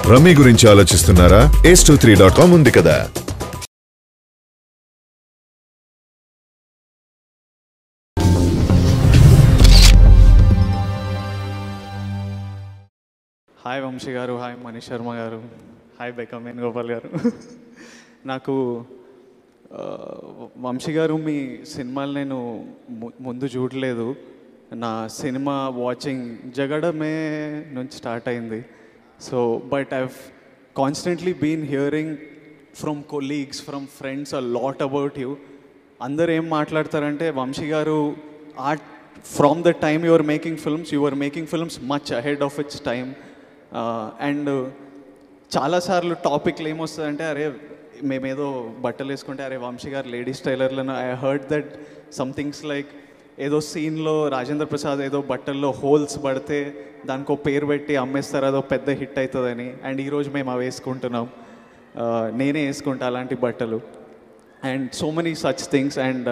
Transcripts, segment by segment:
Rummy గురించి ఆలోచిస్తున్నారా? ace23.com ఉంది కదా. హాయ్ వంశీ గారు, హాయ్ మనీష్ శర్మ గారు, హాయ్ బెకమ్ వేణుగోపాల్ గారు. నాకు వంశీ గారు మీ సినిమాలు నేను ముందు చూడలేదు. నా సినిమా వాచింగ్ జగడమే నుంచి స్టార్ట్ అయింది. So but I've constantly been hearing from colleagues, from friends a lot about you. అందరు ఏం మాట్లాడతారంటే Vamsi garu are from the time you are making films, you are making films much ahead of its time. And చాలాసార్లు టాపిక్లు ఏమొస్తుందంటే, అరే మేమేదో బట్టలు వేసుకుంటే అరే వంశీ గారు లేడీస్ టైలర్లను. I heard that somethings like ఏదో సీన్లో రాజేంద్ర ప్రసాద్ ఏదో బట్టల్లో హోల్స్ పడితే దానికో పేరు పెట్టి అమ్మేస్తారు, అదో పెద్ద హిట్ అవుతుందని. అండ్ ఈరోజు మేము అవి వేసుకుంటున్నాం. నేనే వేసుకుంటా అలాంటి బట్టలు. And so many such things. And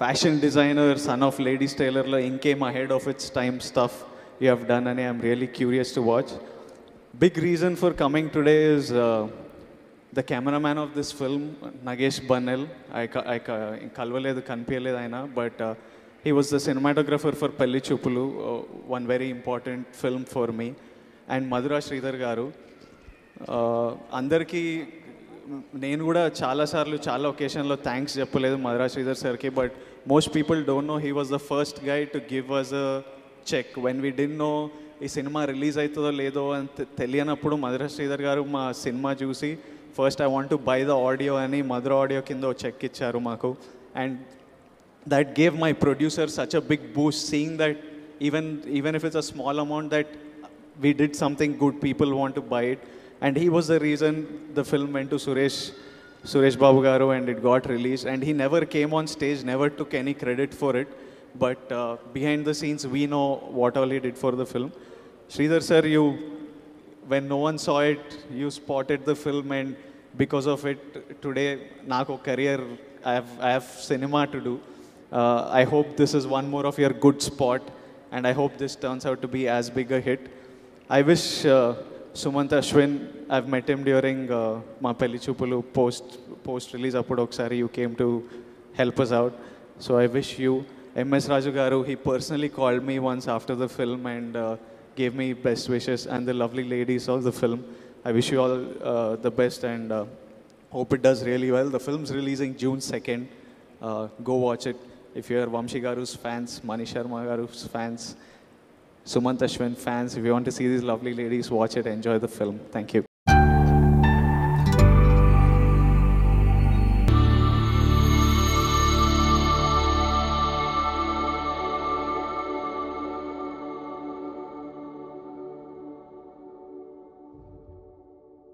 fashion designer, son of ladies టైలర్లో ఇంకేం ahead of its time stuff you have done అని I'm really curious to watch. Big reason for coming today is the cameraman of this film, Nagesh Bannel. I kalvaledu kanpiyaledu aina, but he was the cinematographer for Pelli Chupulu, one very important film for me. And Madhura Sridhar garu, andarki నేను కూడా చాలాసార్లు చాలా ఒకేషన్లో thanks చెప్పలేదు మధురా శ్రీధర్ సార్కి. But most people don't know he was the first guy to give us a cheque when we did know ఈ సినిమా release అవుతుందో లేదో అని తెలియనప్పుడు మధురా శ్రీధర్ గారు మా సినిమా చూసి first I want to buy the audio అని మధుర ఆడియో కింద చెక్ ఇచ్చారు మాకు. And that gave my producer such a big boost, seeing that even if it's a small amount, that we did something good, people want to buy it. And he was the reason the film went to Suresh Babu garu and it got released. And he never came on stage, never took any credit for it. But behind the scenes, we know what all he did for the film. Sridhar sir, when no one saw it, you spotted the film, and because of it, today, naako career, I have cinema to do. I hope this is one more of your good spot, and I hope this turns out to be as big a hit. I wish Sumant Ashwin, I've met him during Ma Pelli Chupulu post release appudu okkasari you came to help us out. So I wish you. M.S. Raju garu, he personally called me once after the film and gave me best wishes, and the lovely ladies of the film. I wish you all the best, and hope it does really well. The film's releasing June 2nd. Go watch it. If you're Vamshi Garu's fans, Manish Sharma Garu's fans, Sumant Ashwin fans, if you want to see these lovely ladies, watch it, enjoy the film. Thank you.